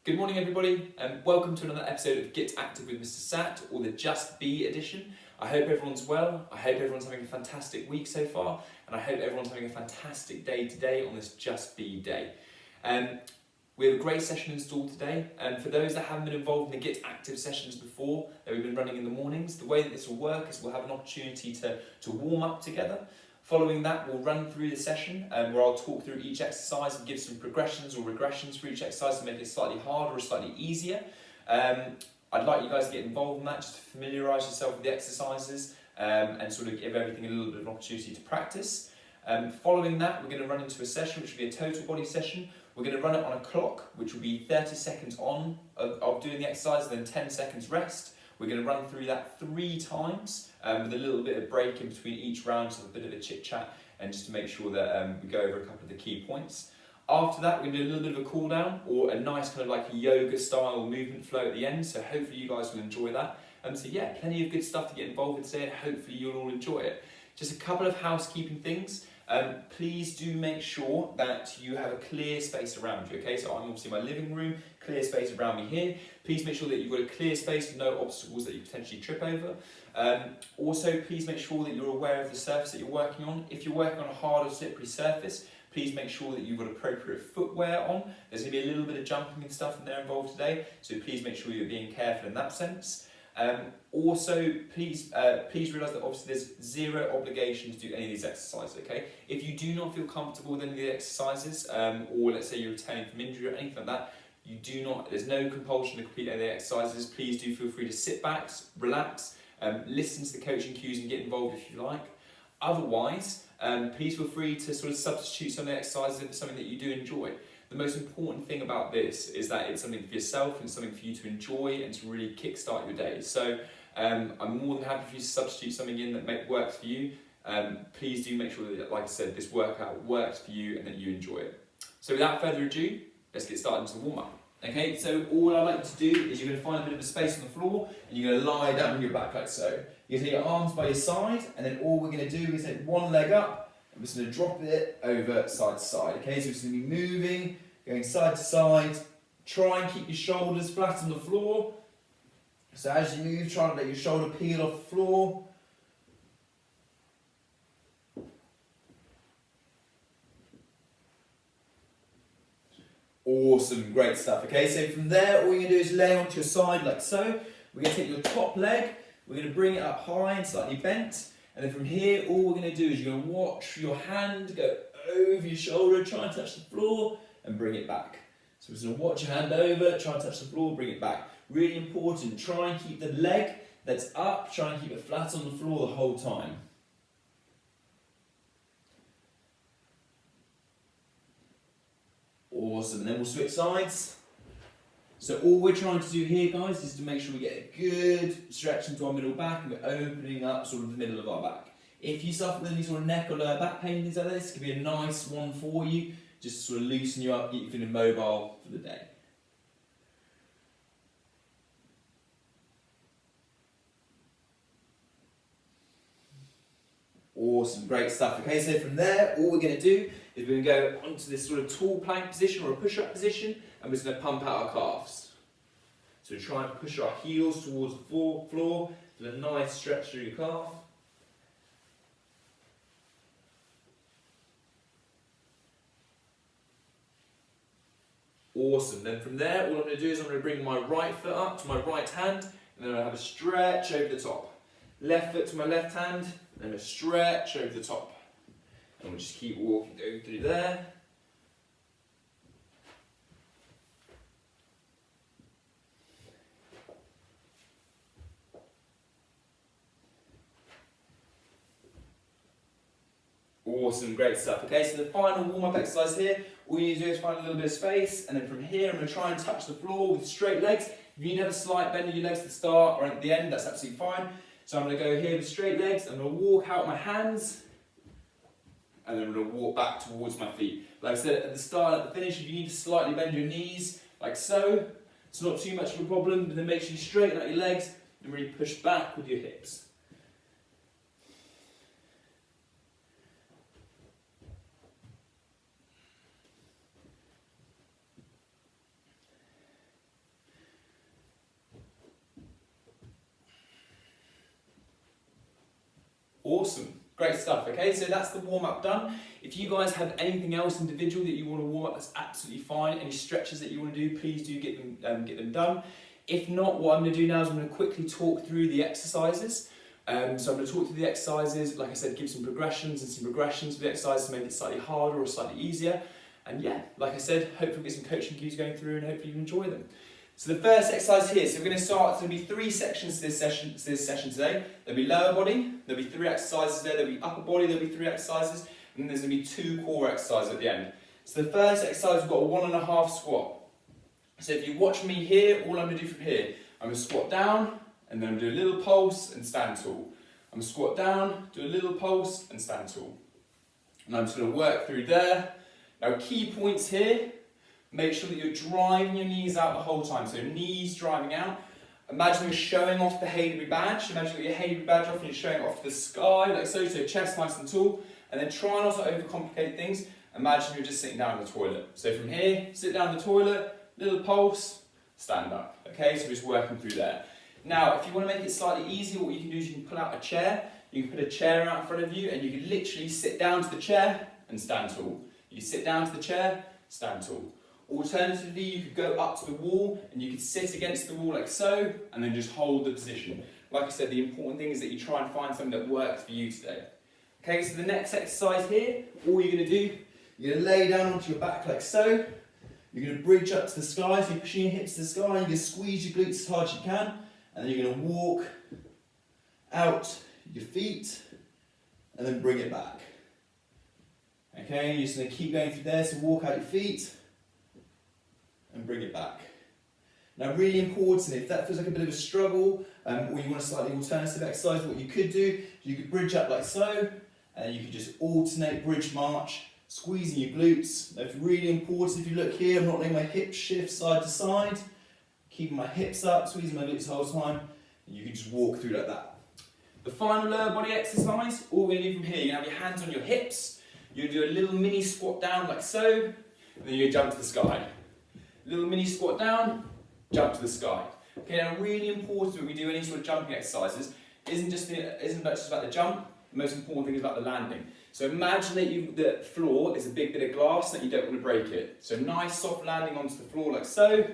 Good morning everybody and welcome to another episode of Get Active with Mr Satt, or the Just Be edition. I hope everyone's well, I hope everyone's having a fantastic week so far, and I hope everyone's having a fantastic day today on this Just Be day. We have a great session installed today, and for those that haven't been involved in the Get Active sessions before that we've been running in the mornings, the way that this will work is we'll have an opportunity to warm up together. Following that, we'll run through the session where I'll talk through each exercise and give some progressions or regressions for each exercise to make it slightly harder or slightly easier. I'd like you guys to get involved in that, just to familiarise yourself with the exercises and sort of give everything a little bit of an opportunity to practice. Following that, we're going to run into a session which will be a total body session. We're going to run it on a clock, which will be 30 seconds on of doing the exercise, then 10 seconds rest. We're going to run through that 3 times with a little bit of break in between each round, so a bit of a chit chat, and just to make sure that we go over a couple of the key points. After that, we're going to do a little bit of a cool down, or a nice kind of like yoga style movement flow at the end, so hopefully you guys will enjoy that. So yeah, plenty of good stuff to get involved with today, and hopefully you'll all enjoy it. Just a couple of housekeeping things. Please do make sure that you have a clear space around you, okay? So I'm obviously in my living room, clear space around me here. Please make sure that you've got a clear space with no obstacles that you potentially trip over. Also, please make sure that you're aware of the surface that you're working on. If you're working on a hard or slippery surface, please make sure that you've got appropriate footwear on. There's going to be a little bit of jumping and stuff in there involved today, so please make sure you're being careful in that sense. Also, please realise that obviously there's zero obligation to do any of these exercises, okay? If you do not feel comfortable with any of the exercises, or let's say you're returning from injury or anything like that, there's no compulsion to complete any of the exercises. Please do feel free to sit back, relax, listen to the coaching cues and get involved if you like. Otherwise, please feel free to sort of substitute some of the exercises into something that you do enjoy. The most important thing about this is that it's something for yourself and something for you to enjoy and to really kickstart your day. So I'm more than happy for you to substitute something in that works for you. Please do make sure that, like I said, this workout works for you and that you enjoy it. So without further ado, let's get started into the warm-up. Okay, so all I like to do is you're going to find a bit of a space on the floor and you're going to lie down on your back like so. You're going to take your arms by your side, and then all we're going to do is take one leg up and we're just going to drop it over side to side. Okay, so it's going to be moving, going side to side. Try and keep your shoulders flat on the floor. So as you move, try to let your shoulder peel off the floor. Awesome, great stuff. Okay, so from there, all you're going to do is lay onto your side like so. We're going to take your top leg, we're going to bring it up high and slightly bent. And then from here, all we're going to do is you're going to watch your hand go over your shoulder, try and touch the floor, and bring it back. So we're just going to watch your hand over, try and touch the floor, bring it back. Really important, try and keep the leg that's up, try and keep it flat on the floor the whole time. Awesome, and then we'll switch sides. So all we're trying to do here, guys, is to make sure we get a good stretch into our middle back and we're opening up sort of the middle of our back. If you suffer with any sort of neck or lower back pain, things like this, it could be a nice one for you, just to sort of loosen you up, get you feeling mobile for the day. Awesome, great stuff. Okay, so from there, all we're going to do is we're going to go onto this sort of tall plank position or a push-up position, and we're just going to pump out our calves. So try and push our heels towards the floor, do a nice stretch through your calf. Awesome, then from there, all I'm going to do is I'm going to bring my right foot up to my right hand, and then I'll have a stretch over the top. Left foot to my left hand, and a stretch over the top. And we'll just keep walking, going through there. Awesome, great stuff. Okay, so the final warm-up exercise here, all you need to do is find a little bit of space, and then from here I'm going to try and touch the floor with straight legs. If you need to have a slight bend in your legs at the start or at the end, that's absolutely fine. So I'm going to go here with straight legs, I'm going to walk out my hands, and then I'm going to walk back towards my feet. Like I said, at the start and at the finish, if you need to slightly bend your knees, like so, it's not too much of a problem, but then make sure you straighten out your legs and really push back with your hips. Great stuff, okay? So that's the warm-up done. If you guys have anything else individual that you want to warm up, that's absolutely fine. Any stretches that you want to do, please do get them done. If not, what I'm going to do now is I'm going to quickly talk through the exercises. So I'm going to talk through the exercises, like I said, give some progressions for the exercise to make it slightly harder or slightly easier. And yeah, like I said, hopefully get some coaching cues going through and hopefully you enjoy them. So the first exercise here, so we're going to start, there'll be 3 sections to this session today. There'll be lower body, there'll be 3 exercises there, there'll be upper body, there'll be 3 exercises, and then there's going to be 2 core exercises at the end. So the first exercise, we've got a 1.5 squat. So if you watch me here, all I'm going to do from here, I'm going to squat down, and then I'm going to do a little pulse and stand tall. I'm going to squat down, do a little pulse and stand tall. And I'm just going to work through there. Now key points here, make sure that you're driving your knees out the whole time. So knees driving out. Imagine you're showing off the Hailey badge. Imagine you've got your Hailey badge off and you're showing it off to the sky, like so. So chest nice and tall. And then try not to overcomplicate things. Imagine you're just sitting down in the toilet. So from here, sit down in the toilet, little pulse, stand up. Okay, so just working through there. Now, if you want to make it slightly easier, what you can do is you can pull out a chair. You can put a chair out in front of you and you can literally sit down to the chair and stand tall. You can sit down to the chair, stand tall. Alternatively, you could go up to the wall and you could sit against the wall like so and then just hold the position. Like I said, the important thing is that you try and find something that works for you today. Okay, so the next exercise here, all you're going to do, you're going to lay down onto your back like so. You're going to bridge up to the sky, so you're pushing your hips to the sky, you're going to squeeze your glutes as hard as you can, and then you're going to walk out your feet and then bring it back. Okay, you're just going to keep going through there, so walk out your feet and bring it back. Now really important, if that feels like a bit of a struggle or you want a slightly alternative exercise, what you could do, you could bridge up like so, and you could just alternate bridge march, squeezing your glutes. That's really important. If you look here, I'm not letting my hips shift side to side, keeping my hips up, squeezing my glutes the whole time, and you can just walk through like that. The final lower body exercise, all we're going to do from here, you're going to have your hands on your hips, you're going to do a little mini squat down like so, and then you're going to jump to the sky. Little mini squat down, jump to the sky. Okay, now really important when we do any sort of jumping exercises, isn't just about the jump, the most important thing is about the landing. So imagine that the floor is a big bit of glass and you don't want to break it. So nice soft landing onto the floor like so,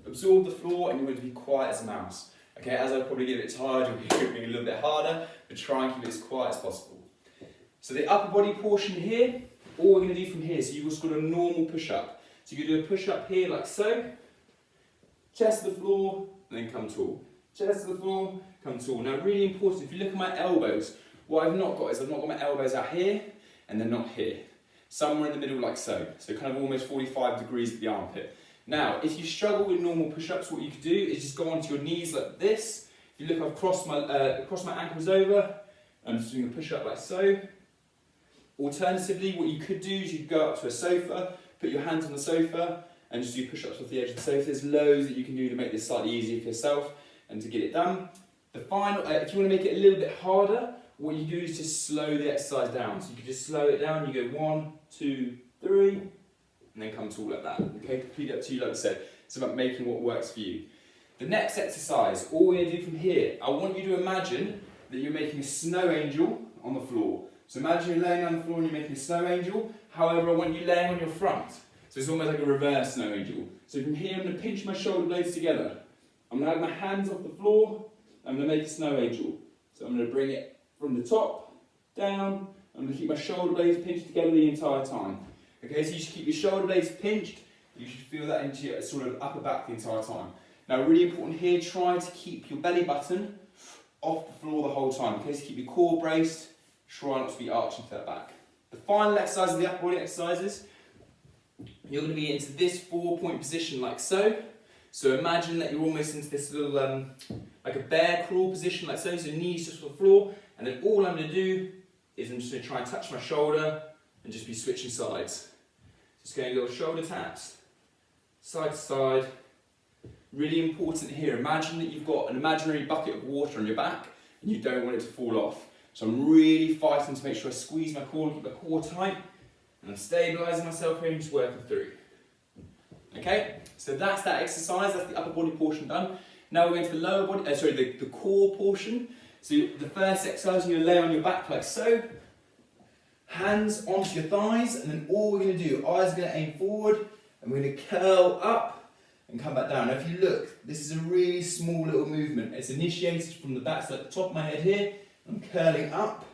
absorb the floor and you want to be quiet as a mouse. Okay, as I probably get a bit tired, you'll be a little bit harder, but try and keep it as quiet as possible. So the upper body portion here, all we're going to do from here, so you've just got a normal push-up. So you can do a push-up here like so, chest to the floor, and then come tall. Chest to the floor, come tall. Now really important, if you look at my elbows, what I've not got is I've not got my elbows out here, and they're not here. Somewhere in the middle like so. So kind of almost 45 degrees at the armpit. Now, if you struggle with normal push-ups, what you could do is just go onto your knees like this. If you look, I've crossed my ankles over, I'm just doing a push-up like so. Alternatively, what you could do is you could go up to a sofa, put your hands on the sofa and just do push-ups off the edge of the sofa. There's loads that you can do to make this slightly easier for yourself and to get it done. The final, if you want to make it a little bit harder, what you do is just slow the exercise down. So you can just slow it down, you go 1, 2, 3, and then come tall like that. Okay, completely up to you, like I said. It's about making what works for you. The next exercise, all we're going to do from here, I want you to imagine that you're making a snow angel on the floor. So imagine you're laying on the floor and you're making a snow angel. However, I want you laying on your front. So it's almost like a reverse snow angel. So from here, I'm going to pinch my shoulder blades together. I'm going to have my hands off the floor. I'm going to make a snow angel. So I'm going to bring it from the top, down. I'm going to keep my shoulder blades pinched together the entire time. Okay, so you should keep your shoulder blades pinched. You should feel that into your sort of upper back the entire time. Now, really important here, try to keep your belly button off the floor the whole time. Okay, so keep your core braced. Try not to be arching to that back. The final exercise of the upper body exercises, you're going to be into this 4-point position like so. So imagine that you're almost into this little, like a bear crawl position like so. So knees just on the floor. And then all I'm going to do is I'm just going to try and touch my shoulder and just be switching sides. Just going little shoulder taps, side to side. Really important here, imagine that you've got an imaginary bucket of water on your back and you don't want it to fall off. So I'm really fighting to make sure I squeeze my core, keep my core tight, and I'm stabilising myself here and just working through. Okay, so that's that exercise, that's the upper body portion done. Now we're going to the lower body, the core portion. So the first exercise, you're going to lay on your back like so, hands onto your thighs, and then all we're going to do, eyes are going to aim forward, and we're going to curl up and come back down. Now if you look, this is a really small little movement. It's initiated from the back, so at the top of my head here, I'm curling up,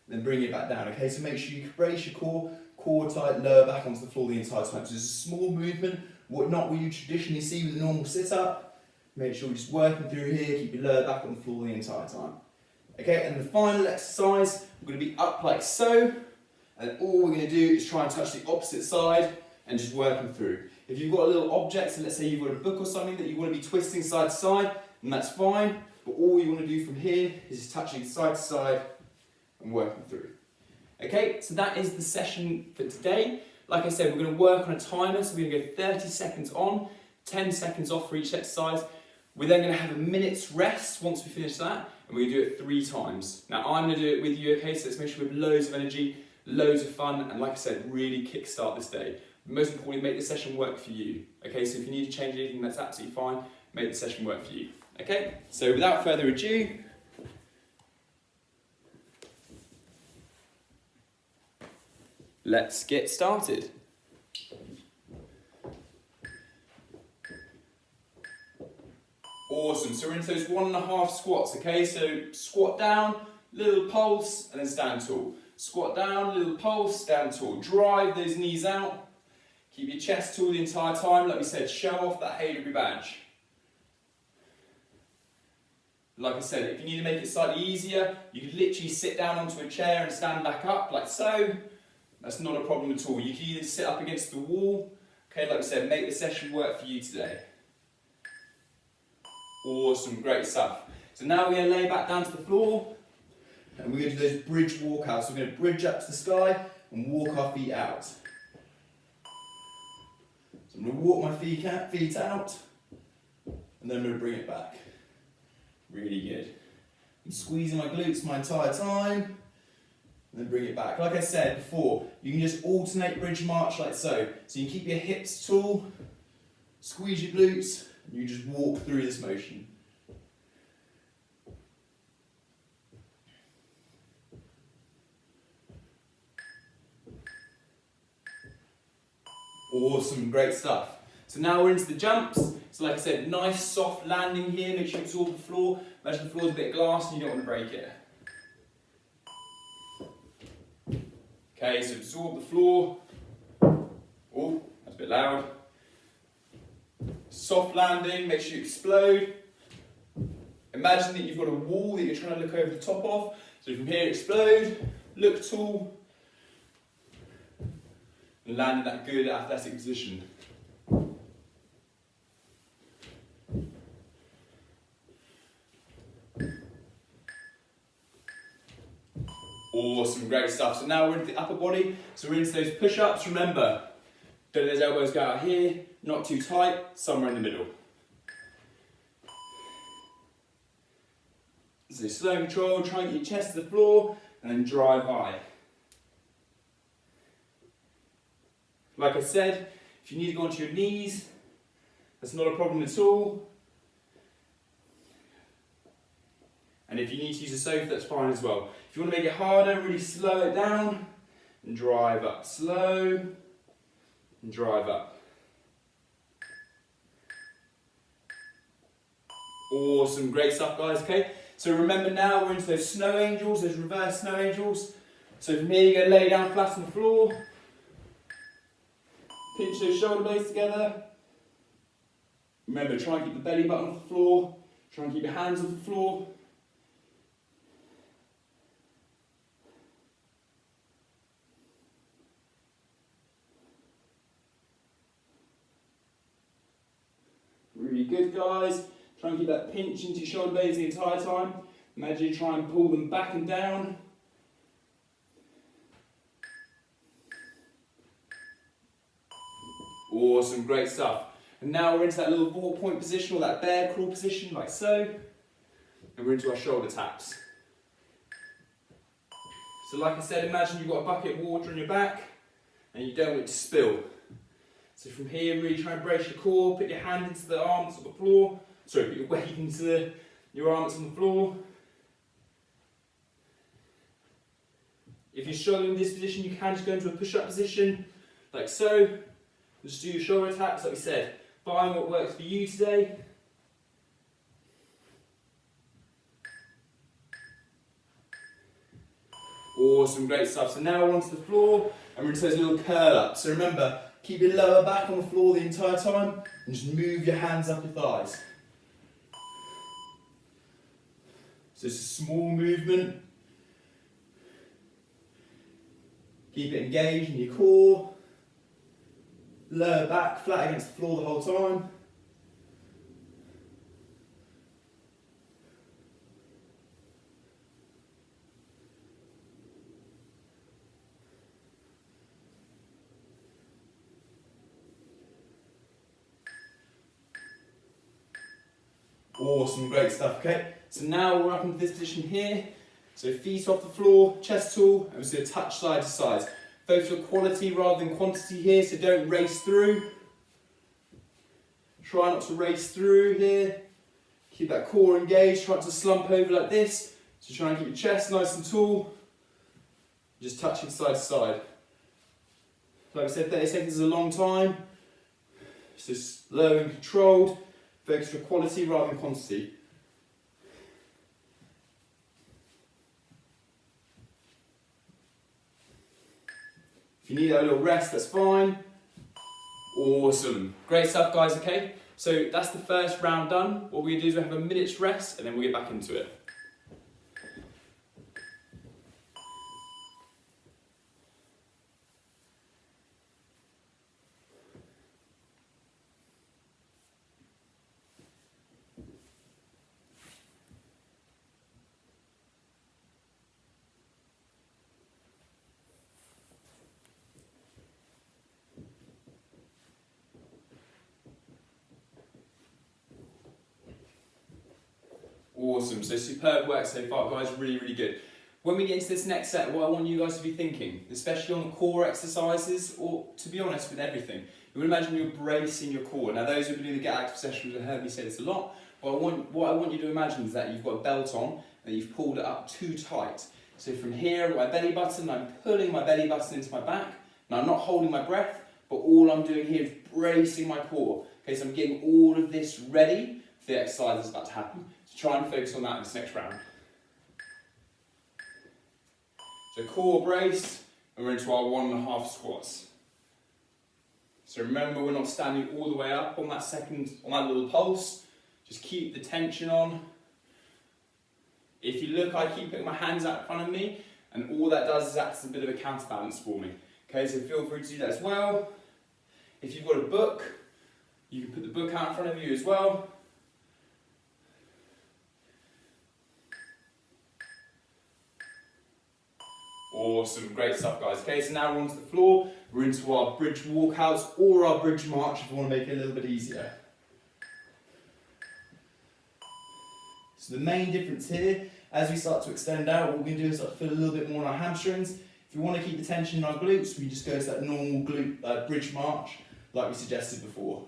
then bring it back down. Okay, so make sure you brace your core tight, lower back onto the floor the entire time. So it's a small movement, not what you traditionally see with a normal sit-up. Make sure you're just working through here, keep your lower back on the floor the entire time. Okay, and the final exercise, we're going to be up like so, and all we're going to do is try and touch the opposite side and just working through. If you've got a little object, so let's say you've got a book or something that you want to be twisting side to side, then that's fine, but all you want to do from here is just touching side to side and working through. Okay, so that is the session for today. Like I said, we're going to work on a timer, so we're going to go 30 seconds on, 10 seconds off for each exercise. We're then going to have a minute's rest once we finish that, and we're going to do it 3 times. Now I'm going to do it with you, okay, so let's make sure we have loads of energy, loads of fun, and like I said, really kickstart this day. But most importantly, make the session work for you. Okay, so if you need to change anything, that's absolutely fine. Make the session work for you. Okay, so without further ado, let's get started. Awesome, so we're into those 1.5 squats, okay? So squat down, little pulse, and then stand tall. Squat down, little pulse, stand tall. Drive those knees out. Keep your chest tall the entire time. Like we said, show off that Haileybury badge. Like I said, if you need to make it slightly easier, you could literally sit down onto a chair and stand back up, like so. That's not a problem at all. You can either sit up against the wall. Okay, like I said, make the session work for you today. Awesome, great stuff. So now we're going to lay back down to the floor, and we're going to do those bridge walkouts. So we're going to bridge up to the sky and walk our feet out. So I'm going to walk my feet out, and then I'm going to bring it back. Really good. I'm squeezing my glutes my entire time, and then bring it back. Like I said before, you can just alternate bridge march like so. So you can keep your hips tall, squeeze your glutes, and you just walk through this motion. Awesome, great stuff. So now we're into the jumps. So like I said, nice soft landing here. Make sure you absorb the floor. Imagine the floor's a bit of glass and you don't want to break it. Okay, so absorb the floor. Oh, that's a bit loud. Soft landing, make sure you explode. Imagine that you've got a wall that you're trying to look over the top of. So from here, explode, look tall, and land in that good athletic position. Awesome, great stuff. So now we're into the upper body. So we're into those push-ups. Remember, don't let those elbows go out here, not too tight, somewhere in the middle. So slow control, try and get your chest to the floor, and then drive high. Like I said, if you need to go onto your knees, that's not a problem at all. And if you need to use a sofa, that's fine as well. If you want to make it harder, really slow it down and drive up. Slow and drive up. Awesome, great stuff guys, okay? So remember now we're into those snow angels, those reverse snow angels. So from here you're going to lay down flat on the floor. Pinch those shoulder blades together. Remember, try and keep the belly button off the floor. Try and keep your hands off the floor. Really good guys. Try and keep that pinch into your shoulder blades the entire time. Imagine you try and pull them back and down. Awesome, great stuff. And now we're into that little ball point position or that bear crawl position like so. And we're into our shoulder taps. So like I said, imagine you've got a bucket of water on your back and you don't want it to spill. So from here, really try and brace your core, put your hand into the arms on the floor. Sorry, put your weight into your arms on the floor. If you're struggling with this position, you can just go into a push-up position, like so. Just do your shoulder attacks, like we said. Find what works for you today. Awesome, great stuff. So now we're onto the floor, and we're into those little curl ups. So remember, keep your lower back on the floor the entire time, and just move your hands up your thighs. So it's a small movement. Keep it engaged in your core. Lower back, flat against the floor the whole time. Awesome, great stuff, okay? So now we're up into this position here. So feet off the floor, chest tall, and we're just going to touch side to side. Focus on quality rather than quantity here, so don't race through. Try not to race through here. Keep that core engaged, try not to slump over like this. So try and keep your chest nice and tall. Just touching side to side. Like I said, 30 seconds is a long time. So slow and controlled. Focus for quality rather than quantity. If you need a little rest, that's fine. Awesome. Great stuff, guys, okay? So that's the first round done. What we're going to do is we'll have a minute's rest and then we'll get back into it. Awesome, so superb work so far, guys, really, really good. When we get into this next set, what I want you guys to be thinking, especially on the core exercises, or to be honest with everything, you would imagine you're bracing your core. Now those who've been doing the Get Active sessions have heard me say this a lot, but what I want you to imagine is that you've got a belt on and you've pulled it up too tight. So from here, my belly button, I'm pulling my belly button into my back. Now I'm not holding my breath, but all I'm doing here is bracing my core. Okay, so I'm getting all of this ready for the exercise that's about to happen. So try and focus on that in this next round. So core brace, and we're into our 1.5 squats. So remember, we're not standing all the way up on that little pulse. Just keep the tension on. If you look, I keep putting my hands out in front of me, and all that does is act as a bit of a counterbalance for me. Okay, so feel free to do that as well. If you've got a book, you can put the book out in front of you as well. Awesome, great stuff, guys. Okay, so now we're onto the floor. We're into our bridge walkouts or our bridge march if you want to make it a little bit easier. So the main difference here, as we start to extend out, what we're going to do is start to feel a little bit more on our hamstrings. If you want to keep the tension in our glutes, we just go to that normal glute bridge march like we suggested before.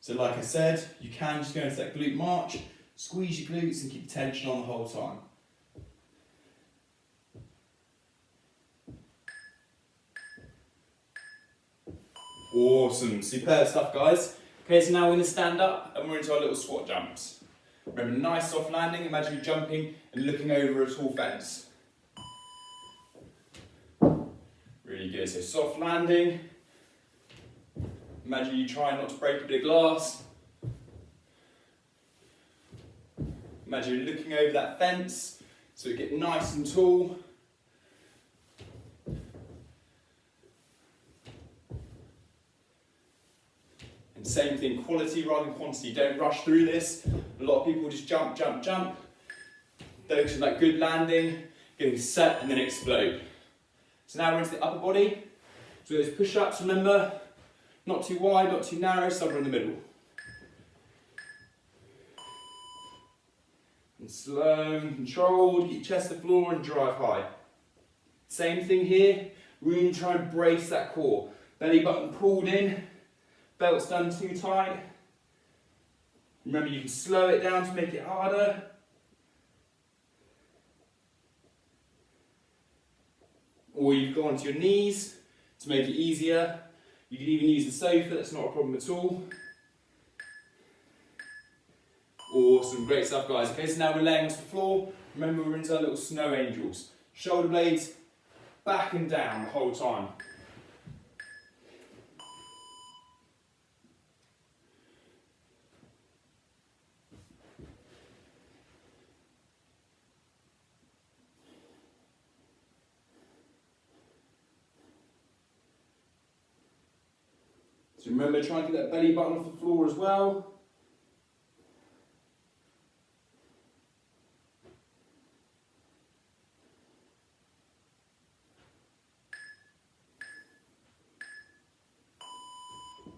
So like I said, you can just go into that glute march, squeeze your glutes and keep the tension on the whole time. Awesome, superb stuff, guys. Okay, so now we're going to stand up and we're into our little squat jumps. Remember, nice soft landing. Imagine you're jumping and looking over a tall fence. Really good, so soft landing. Imagine you try not to break a bit of glass. Imagine you're looking over that fence, so you get nice and tall. And same thing, quality rather than quantity. Don't rush through this. A lot of people just jump, jump, jump. Focus on that good landing, getting set and then explode. So now we're into the upper body. So those push-ups, remember, not too wide, not too narrow, somewhere in the middle. And slow and controlled, get your chest to the floor and drive high. Same thing here, really try and brace that core. Belly button pulled in, belt's done too tight. Remember, you can slow it down to make it harder. Or you can go onto your knees to make it easier. You can even use the sofa, that's not a problem at all. Awesome, great stuff guys. Okay, so now we're laying onto the floor. Remember, we're into our little snow angels. Shoulder blades back and down the whole time. So remember, try and get that belly button off the floor as well.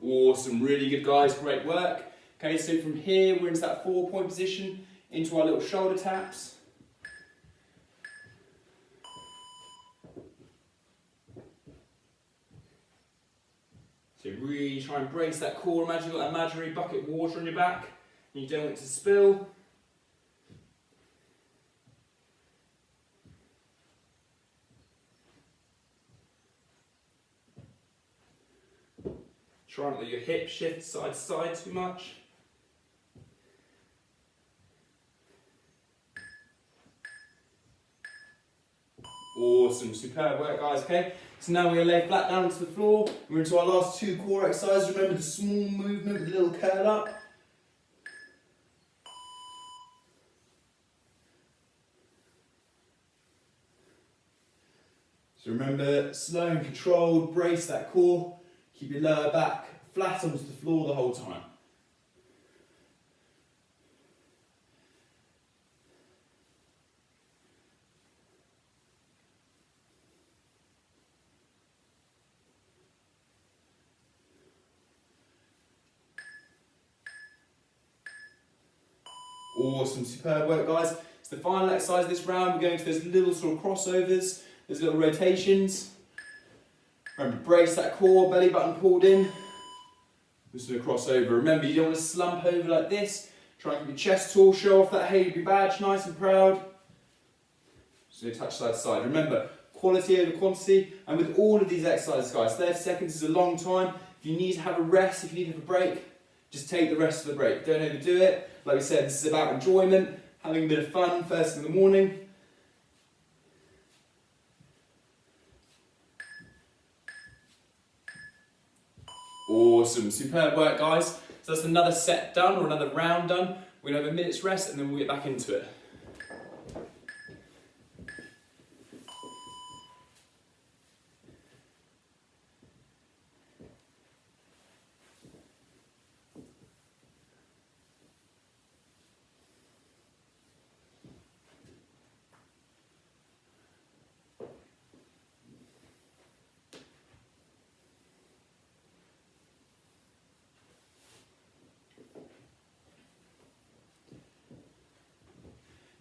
Awesome, really good guys, great work. Okay, so from here we're into that 4-point position, into our little shoulder taps. So really try and brace that core. Imagine you've got an imaginary bucket of water on your back and you don't want it to spill. Try not to let your hips shift side to side too much. Awesome, superb work guys, okay? So now we're going to lay flat down onto the floor. We're into our last 2 core exercises. Remember the small movement with the little curl up. So remember, slow and controlled, brace that core. Keep your lower back flat onto the floor the whole time. Awesome, superb work guys. It's the final exercise this round. We're going to those little sort of crossovers, those little rotations. Remember, brace that core, belly button pulled in. Just do a crossover. Remember, you don't want to slump over like this. Try and keep your chest tall, show off that Hailey badge, nice and proud. So touch side to side. Remember, quality over quantity. And with all of these exercises, guys, 30 seconds is a long time. If you need to have a rest, if you need to have a break, just take the rest of the break. Don't overdo it. Like we said, this is about enjoyment, having a bit of fun first in the morning. Awesome, superb work guys. So that's another set done, or another round done. We're gonna have a minute's rest and then we'll get back into it.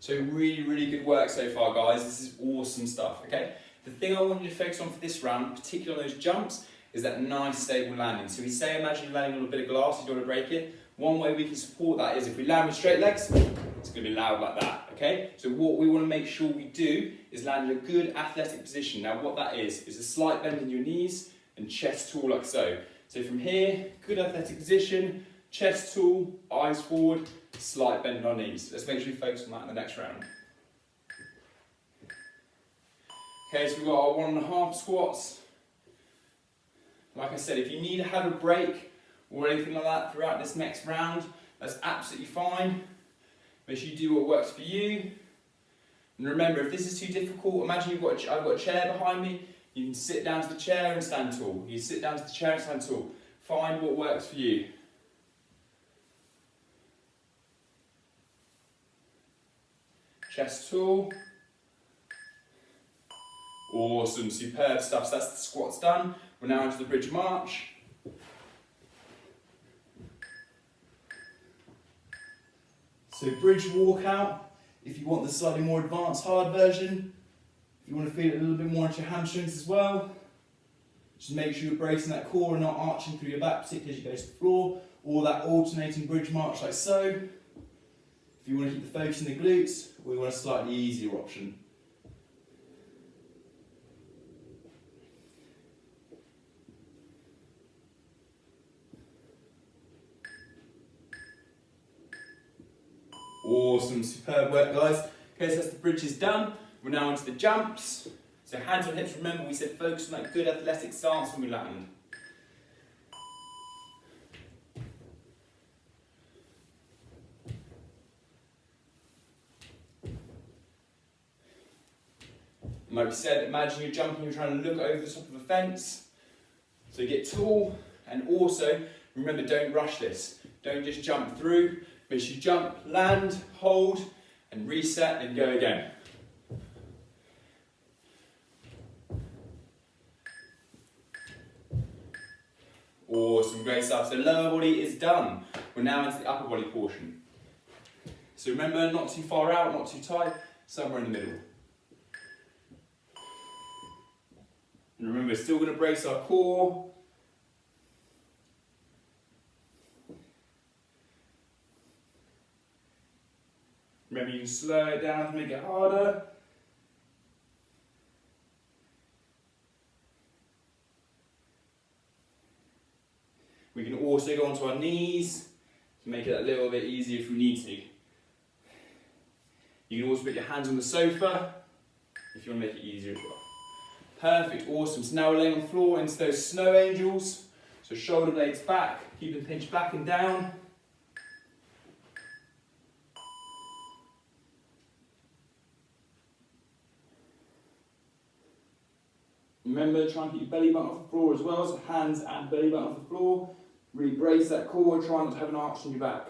So really, really good work so far, guys. This is awesome stuff, okay? The thing I want you to focus on for this round, particularly on those jumps, is that nice, stable landing. So we say, imagine you're landing on a bit of glass, you don't want to break it. One way we can support that is if we land with straight legs, it's going to be loud like that, okay? So what we want to make sure we do is land in a good athletic position. Now what that is a slight bend in your knees and chest tall like so. So from here, good athletic position, chest tall, eyes forward, slight bend in our knees. Let's make sure we focus on that in the next round. Okay, so we've got our 1.5 squats. Like I said, if you need to have a break or anything like that throughout this next round, that's absolutely fine. Make sure you do what works for you. And remember, if this is too difficult, imagine I've got a chair behind me. You can sit down to the chair and stand tall. You sit down to the chair and stand tall. Find what works for you. Chest tall. Awesome, superb stuff. So that's the squats done. We're now into the bridge march. So bridge walkout, if you want the slightly more advanced hard version, if you want to feel it a little bit more into your hamstrings as well, just make sure you're bracing that core and not arching through your back, particularly as you go to the floor. or that alternating bridge march like so. If you want to keep the focus in the glutes, or you want a slightly easier option. Awesome, superb work guys. Okay, so that's the bridges done. We're now onto the jumps. So hands on hips, remember we said focus on that good athletic stance when we land. Like we said, imagine you're jumping, you're trying to look over the top of a fence. So get tall, and also, remember, don't rush this. Don't just jump through, but as you jump, land, hold, and reset, and go again. Awesome, great stuff. So lower body is done. We're now into the upper body portion. So remember, not too far out, not too tight, somewhere in the middle. And remember, still going to brace our core. Remember, you can slow it down to make it harder. We can also go onto our knees to make it a little bit easier if we need to. You can also put your hands on the sofa if you want to make it easier as well. Perfect, awesome. So now we're laying on the floor into those snow angels. So shoulder blades back, keep them pinched back and down. Remember, try and keep your belly button off the floor as well, so hands and belly button off the floor. Really brace that core, try not to have an arch on your back.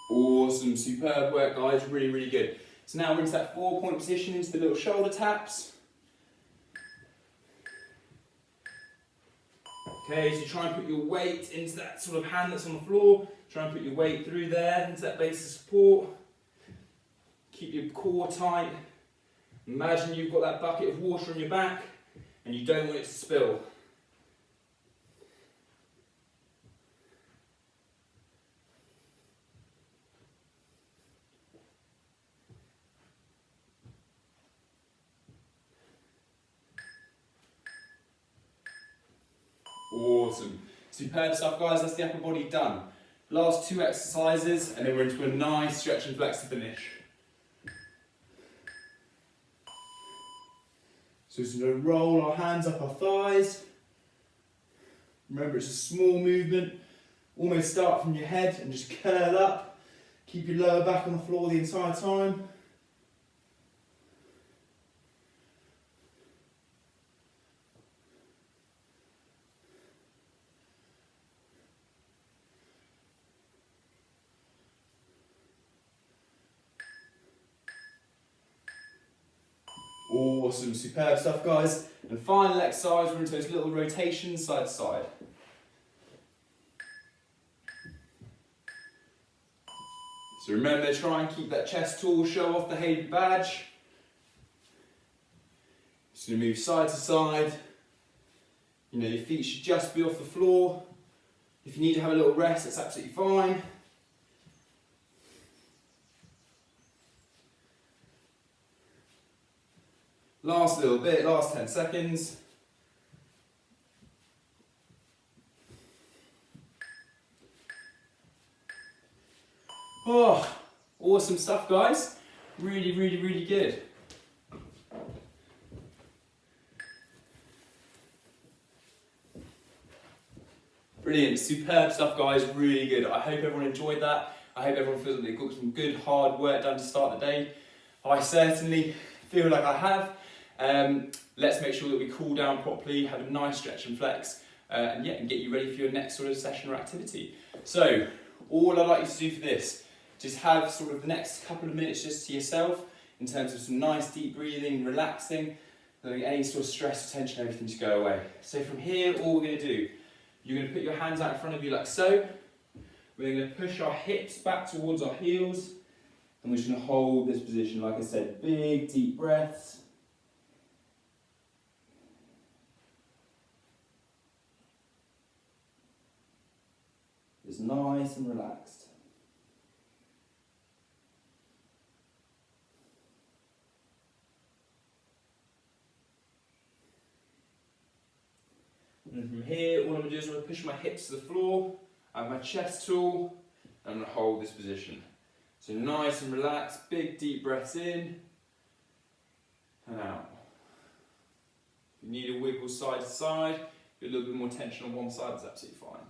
Awesome, superb work guys, really, really good. So now we're into that 4-point position, into the little shoulder taps. Okay, so try and put your weight into that sort of hand that's on the floor. Try and put your weight through there, into that base of support. Keep your core tight. Imagine you've got that bucket of water on your back and you don't want it to spill. Awesome. Superb stuff guys, that's the upper body done. Last 2 exercises and then we're into a nice stretch and flex to finish. So we're going to roll our hands up our thighs. Remember it's a small movement. Almost start from your head and just curl up. Keep your lower back on the floor the entire time. Awesome, superb stuff guys. And final exercise, we're into those little rotations side to side. So remember, try and keep that chest tall, show off the Haven badge. Just going to move side to side. You know, your feet should just be off the floor. If you need to have a little rest, that's absolutely fine. Last little bit, last 10 seconds. Oh, awesome stuff guys. Really, really, really good. Brilliant, superb stuff guys, really good. I hope everyone enjoyed that. I hope everyone feels that they've got some good hard work done to start the day. I certainly feel like I have. Let's make sure that we cool down properly, have a nice stretch and flex, and get you ready for your next sort of session or activity. So, all I'd like you to do for this, just have sort of the next couple of minutes just to yourself, in terms of some nice deep breathing, relaxing, letting any sort of stress or tension, everything to go away. So from here, all we're going to do, You're going to put your hands out in front of you like so. We're going to push our hips back towards our heels, and we're just going to hold this position. Like I said, big deep breaths. Just nice and relaxed. And from here, all I'm going to do is I'm going to push my hips to the floor, I have my chest tool, and I'm going to hold this position. So nice and relaxed, big deep breaths in and out. If you need a wiggle side to side, a little bit more tension on one side is absolutely fine.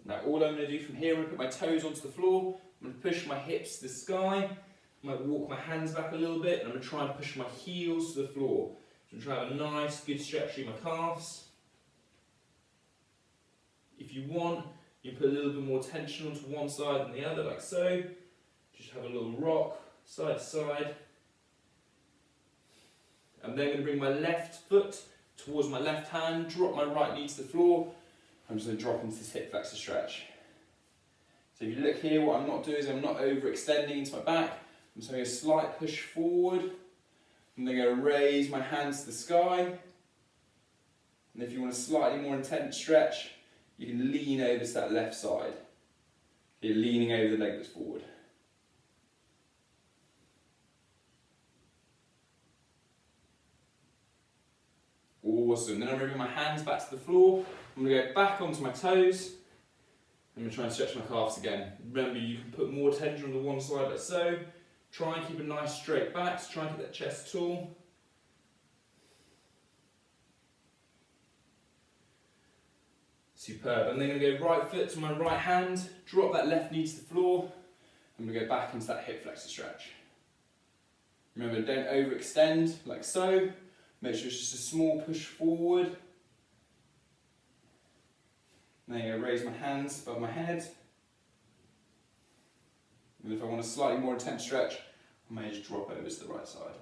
Now all I'm going to do from here, I'm going to put my toes onto the floor, I'm going to push my hips to the sky, I'm going to walk my hands back a little bit, and I'm going to try and push my heels to the floor. So I'm trying to have a nice, good stretch through my calves. If you want, you can put a little bit more tension onto one side than the other, like so. Just have a little rock, side to side. I'm then going to bring my left foot towards my left hand, drop my right knee to the floor. I'm just going to drop into this hip flexor stretch. So if you look here, what I'm not doing is I'm not overextending into my back. I'm just having a slight push forward. I'm then going to raise my hands to the sky. And if you want a slightly more intense stretch, you can lean over to that left side. You're leaning over the leg that's forward. Awesome. Then I'm bringing my hands back to the floor. I'm going to go back onto my toes. I'm going to try and stretch my calves again. Remember, you can put more tension on the one side like so. Try and keep a nice straight back. So try and keep that chest tall. Superb. I'm then going to go right foot to my right hand, drop that left knee to the floor. I'm going to go back into that hip flexor stretch. Remember, don't overextend like so. Make sure it's just a small push forward. Then I'm going to raise my hands above my head. And if I want a slightly more intense stretch, I may just drop over to the right side.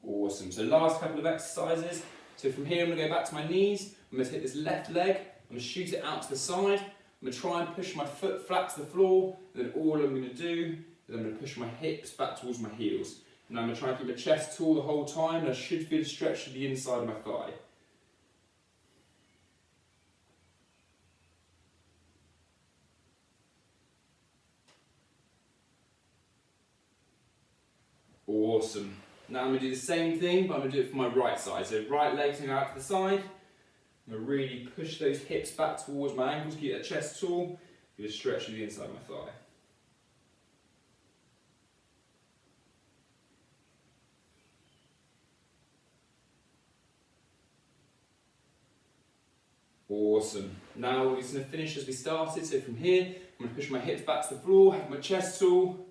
Awesome. So last couple of exercises. So from here I'm going to go back to my knees. I'm going to take this left leg. I'm going to shoot it out to the side. I'm going to try and push my foot flat to the floor. And then all I'm going to do is I'm going to push my hips back towards my heels. And I'm going to try and keep my chest tall the whole time. And I should feel a stretch to the inside of my thigh. Awesome. Now I'm going to do the same thing, but I'm going to do it for my right side. So right leg's going out to the side. I'm going to really push those hips back towards my ankles, keep that chest tall. Get a stretch to the inside of my thigh. Awesome. Now we're just going to finish as we started. So from here, I'm going to push my hips back to the floor, have my chest tall.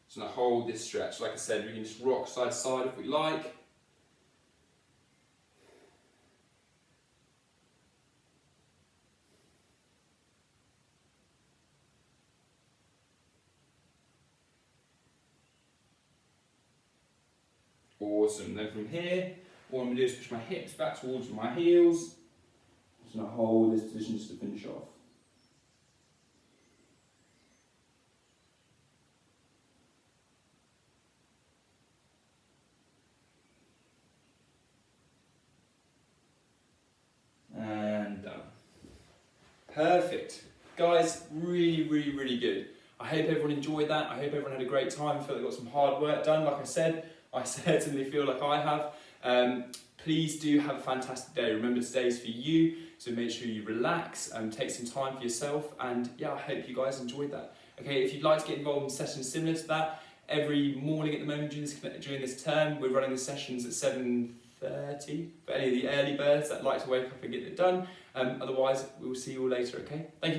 So I'm going to hold this stretch. Like I said, we can just rock side to side if we like. Awesome. Then from here, what I'm going to do is push my hips back towards my heels. Just going to hold this position just to finish off. And done. Perfect. Guys, really, really, really good. I hope everyone enjoyed that. I hope everyone had a great time. I feel like I got some hard work done. Like I said, I certainly feel like I have. Please do have a fantastic day. Remember, today's for you, so make sure you relax and take some time for yourself. And yeah, I hope you guys enjoyed that. Okay, if you'd like to get involved in sessions similar to that, every morning at the moment during this term, we're running the sessions at 7:30 for any of the early birds that like to wake up and get it done. Otherwise, we'll see you all later, okay? Thank you very much.